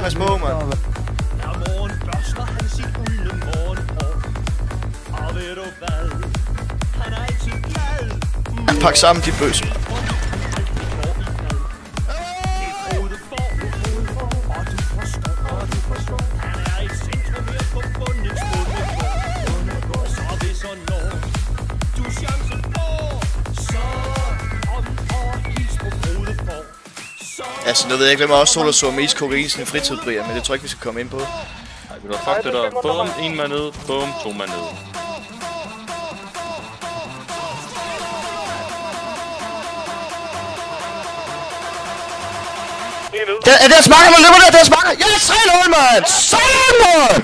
Pas på, mand. Morgen børster han sit gyldne morgenhår. Og ved du hvad? Han er altid glad. Pak sammen de bøs. Altså, nu ved jeg ikke, hvem også så mest kokain i fritidbrier, men det tror jeg ikke, vi skal komme ind på. Nej, vi du fuck det der. Bum, en mand ned. Bum, 2 mand ned. Det er smakker, man løber der, det er smakker! Ja, 3-0, mand! Sådan, mand!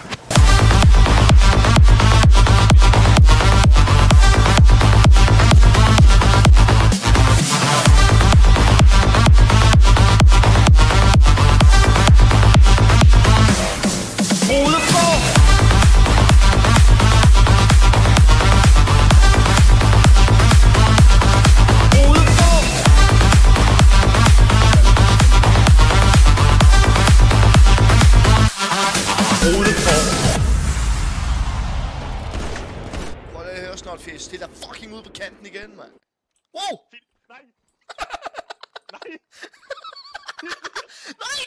Snart fisk. Det er der fucking ude på kanten igen, mand. Wow! Nej! Nej! Nej,